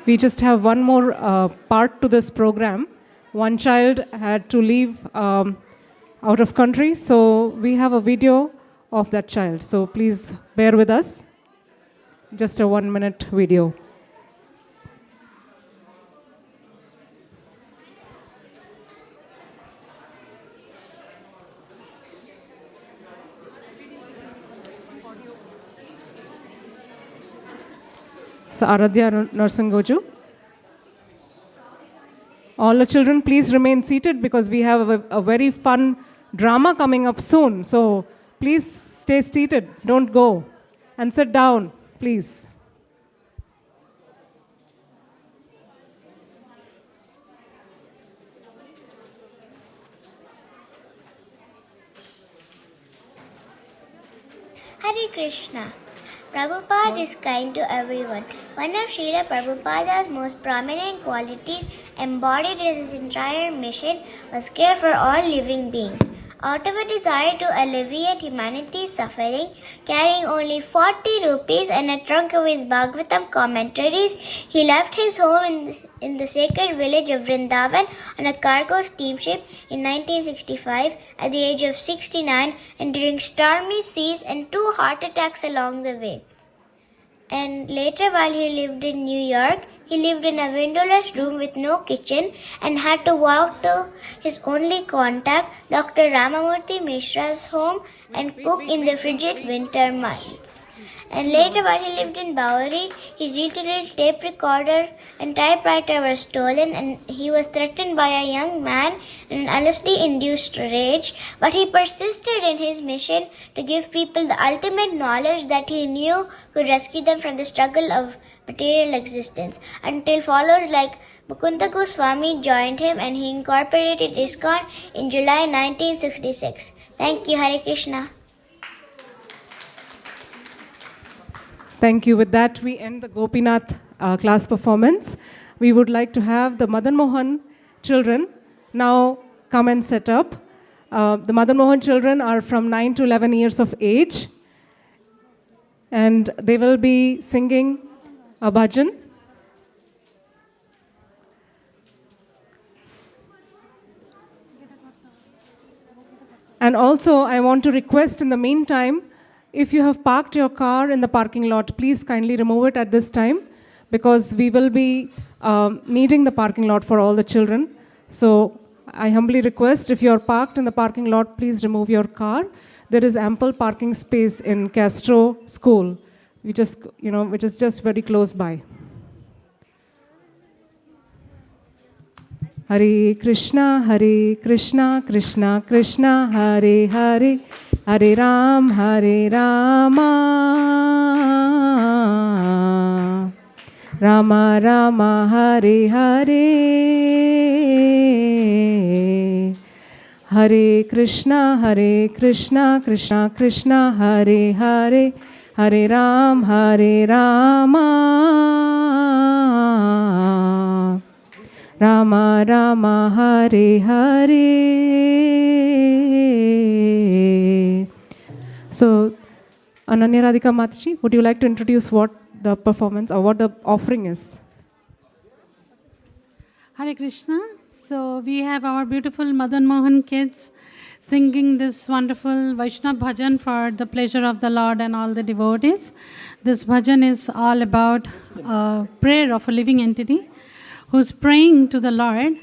We just have one more part to this program. One child had to leave out of country, so we have a video of that child. So please bear with us. Just a 1-minute video. So Aradhya Narsangoju. All the children, please remain seated because we have a very fun drama coming up soon. So please stay seated, don't go. And sit down, please. Hare Krishna. Prabhupada is kind to everyone. One of Srila Prabhupada's most prominent qualities embodied in his entire mission was care for all living beings. Out of a desire to alleviate humanity's suffering, carrying only 40 rupees and a trunk of his Bhagavatam commentaries, he left his home in the sacred village of Vrindavan on a cargo steamship in 1965 at the age of 69, enduring stormy seas and 2 heart attacks along the way. And later, while he lived in New York, he lived in a windowless room with no kitchen and had to walk to his only contact, Dr. Ramamurthy Mishra's home, and cook in the frigid winter months. And later, while he lived in Bowery, his reel-to-reel tape recorder and typewriter were stolen, and he was threatened by a young man in an LSD-induced rage. But he persisted in his mission to give people the ultimate knowledge that he knew could rescue them from the struggle of material existence, until followers like Mukunda Goswami joined him and he incorporated ISKCON in July 1966. Thank you, Hare Krishna. Thank you. With that, we end the Gopinath class performance. We would like to have the Madan Mohan children now come and set up. The Madan Mohan children are from 9 to 11 years of age, and they will be singing a bhajan. And also, I want to request in the meantime, if you have parked your car in the parking lot, please kindly remove it at this time, because we will be needing the parking lot for all the children. So I humbly request, if you are parked in the parking lot, please remove your car. There is ample parking space in Castro School, which is just very close by. Hare Krishna, Krishna Krishna, Hare Hare, Hare Rama, Rama Rama, Hare Hare. Hare Krishna, Krishna Krishna, Hare Hare, Hare Rama, Rama Rama, Hare Hare. So, Ananya Radhika Mataji, would you like to introduce what the performance or what the offering is? Hare Krishna. So we have our beautiful Madan Mohan kids singing this wonderful Vaishnava bhajan for the pleasure of the Lord and all the devotees. This bhajan is all about prayer of a living entity who's praying to the Lord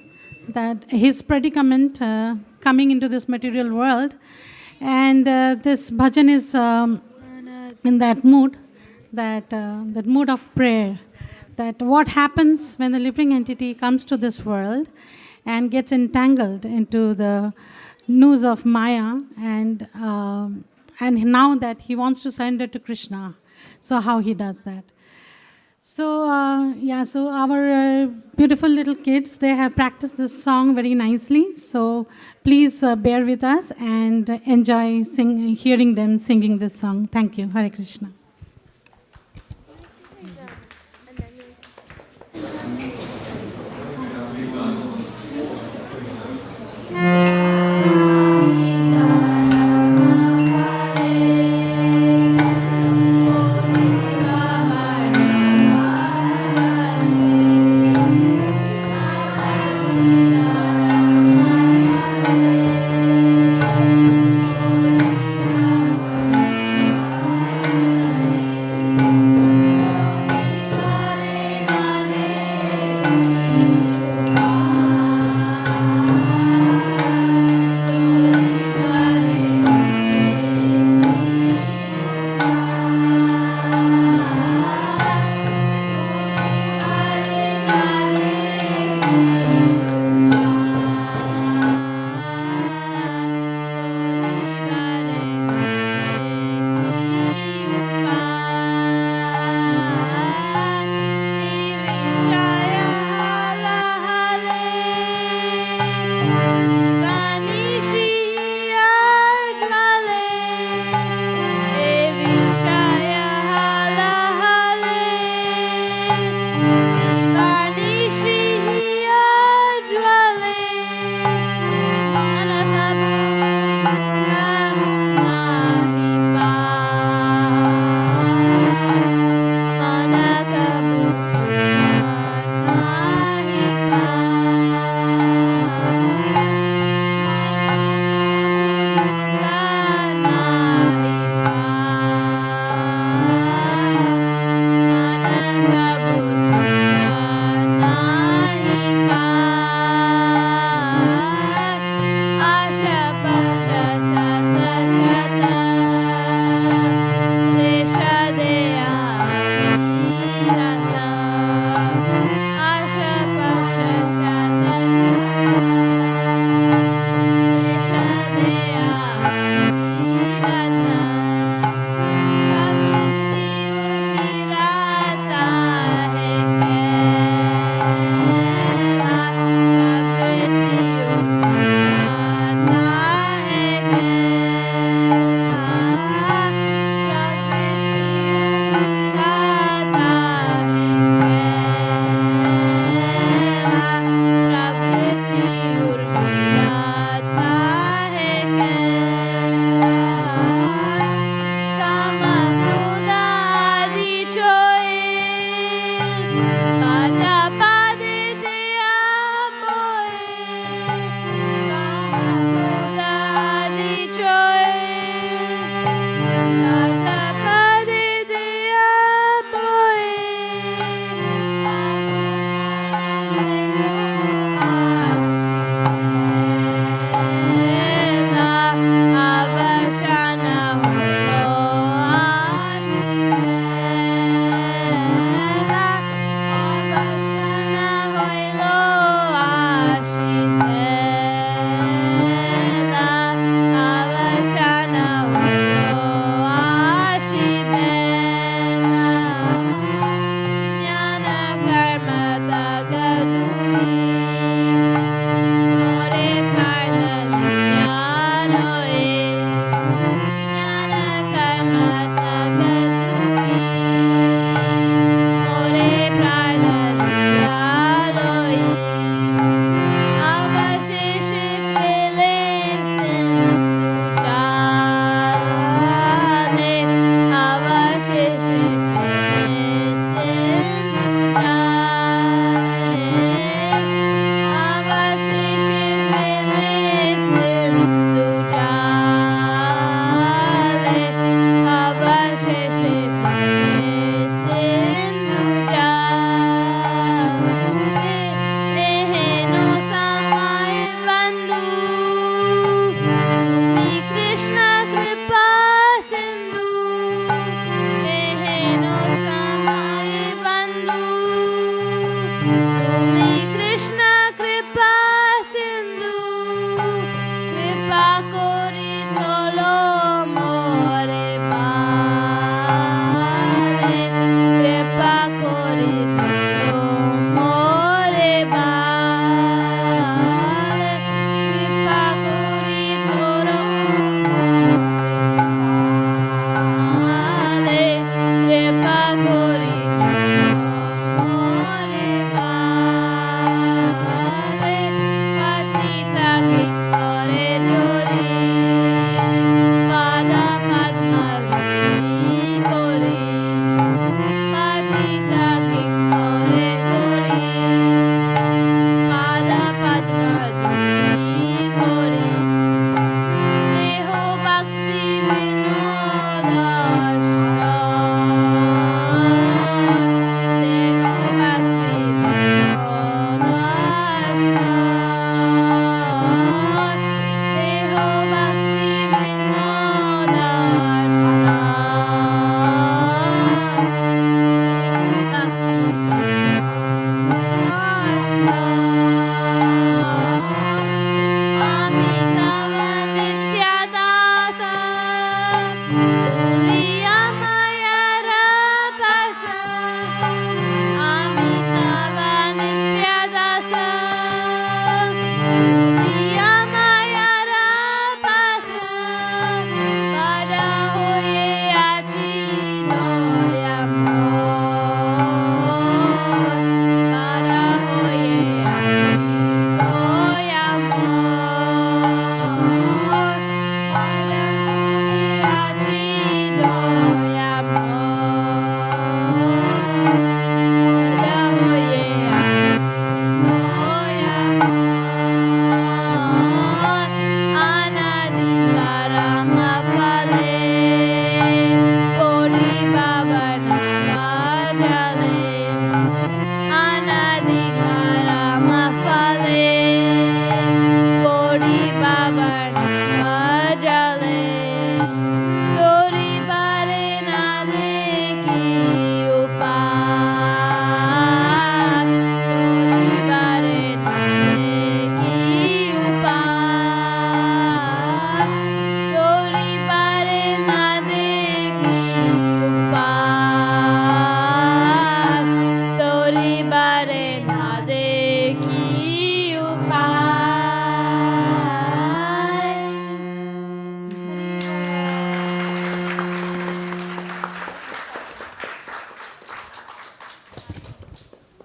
that his predicament coming into this material world. And this bhajan is in that mood, that mood of prayer, that what happens when the living entity comes to this world and gets entangled into the noose of Maya, and now that he wants to surrender to Krishna, so how he does that. So so our beautiful little kids, they have practiced this song very nicely. So please bear with us and enjoy hearing them singing this song. Thank you. Hare Krishna.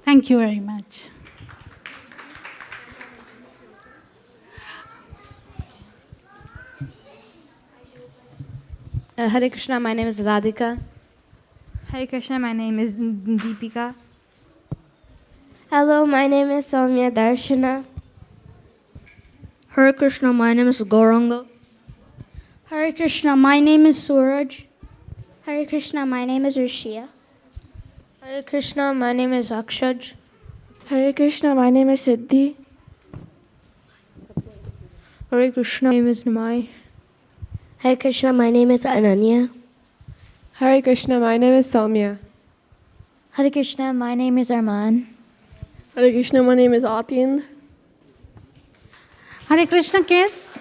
Thank you very much. Hare Krishna, my name is Radhika. Hare Krishna, my name is Deepika. Hello, my name is Soumya Darshana. Hare Krishna, my name is Gauranga. Hare Krishna, my name is Suraj. Hare Krishna, my name is Rishia. Hare Krishna, my name is Akshaj. Hare Krishna, my name is Siddhi. Hare Krishna, my name is Nimai. Hare Krishna, my name is Ananya. Hare Krishna, my name is Soumya. Hare Krishna, my name is Arman. Hare Krishna, my name is Atind. Hare Krishna kids,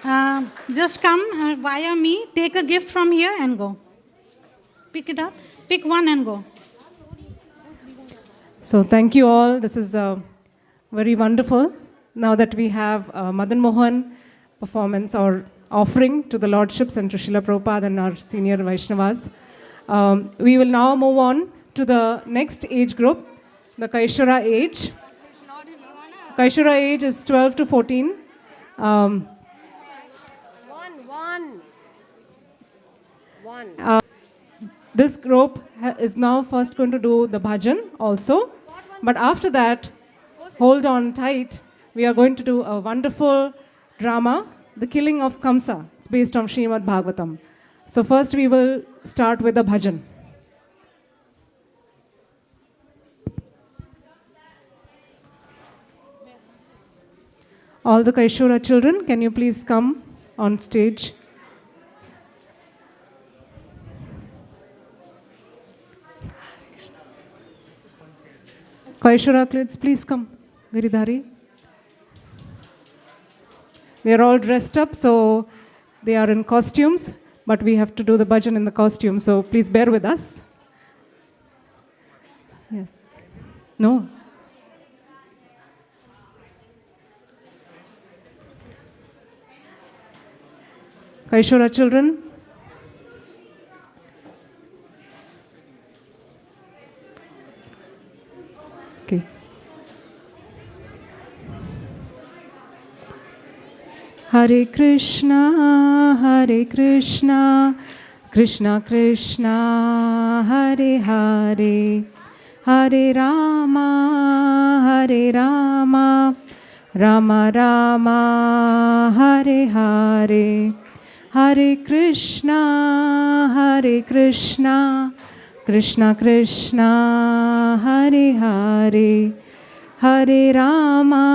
just come via me, take a gift from here and go. Pick it up, pick one and go. So thank you all. This is very wonderful. Now that we have Madan Mohan performance or offering to the Lordships and to Srila Prabhupada and our senior Vaishnavas, we will now move on to the next age group, the Kaishora age. Kaishora age is 12 to 14. This group is now first going to do the bhajan also. But after that, hold on tight, we are going to do a wonderful drama, The Killing of Kamsa. It's based on Srimad Bhagavatam. So first we will start with the bhajan. All the Kaishora children, can you please come on stage? Kaishora kids, please come. Giridhari. They are all dressed up, so they are in costumes, but we have to do the bhajan in the costume, so please bear with us. Yes. No? Kaishora children. Okay. Hare Krishna, Krishna Krishna, Hare Hare, Hare Rama, Rama Rama, Hare Hare, Hare Krishna, Krishna Krishna, Hare Hare, Hare Rama,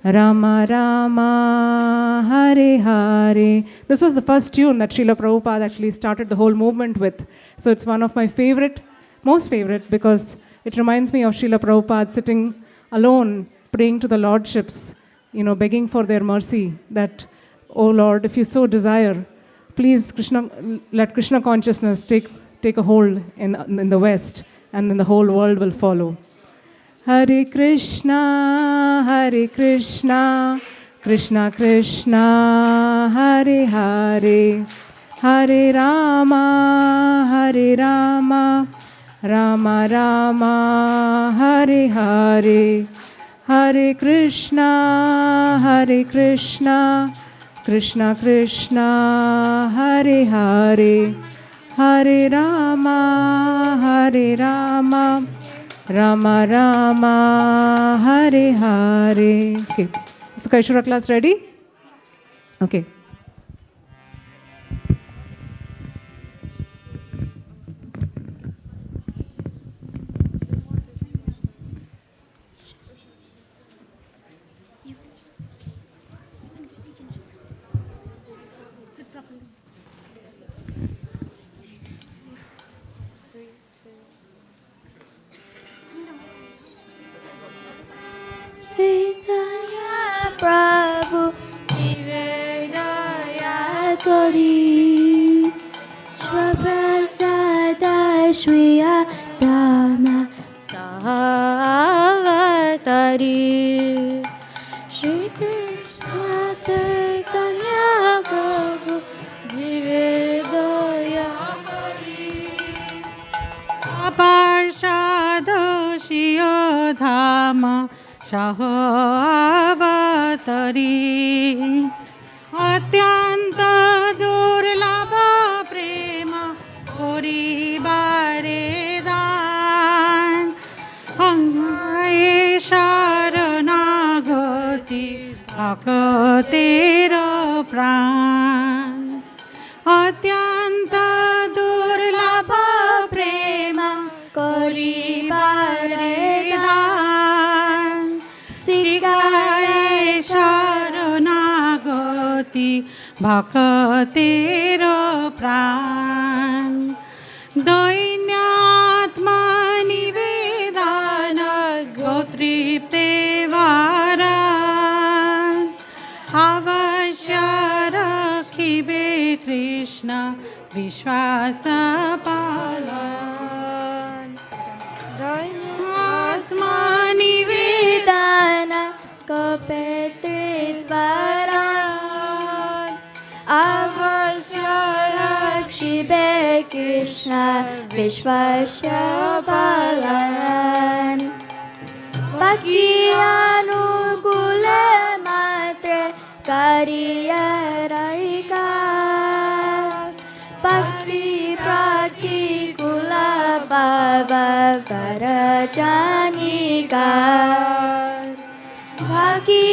Rama Rama, Hare Hare. This was the first tune that Srila Prabhupada actually started the whole movement with. So it's one of my most favorite, because it reminds me of Srila Prabhupada sitting alone, praying to the Lordships, begging for their mercy, that O Lord, if you so desire, please Krishna, let Krishna consciousness take a hold in the West, and then the whole world will follow. Hare Krishna, Krishna Krishna, Hare Hare, Hare Rama, Rama Rama, Hare Hare, Hare Krishna, Krishna Krishna, Hare Hare, Hare Rama, Rama Rama, Hare Hare. Okay, is the Kaishora class ready? Okay. Vidaya Prabhu Nivedaya Kori Swaprasada Shriya Dhamma Sahavatari Shri Krishna Chaitanya Prabhu Nivedaya Kori Aparshad Shiyo Dhamma Sahavatari Atyanta Durlabha Prema Puribare Dan Hangaye Sharanagati Bhakatera Pran Atyanta Durlabha Prema Puribare Dan Sikaye Sharanagati Bhakatera Pran Dainyatma Nivedana Gotripte Varan Avashya Rakhibe Krishna Vishwasa Palan Dainyatma Nivedana Kopetritvaran Avasya Rakshibe Krishna Vishvasya Balan Bhakti Anukule Matre Kariya Rarika Bhakti Prakti Kula Bhava Varajanika Bhakti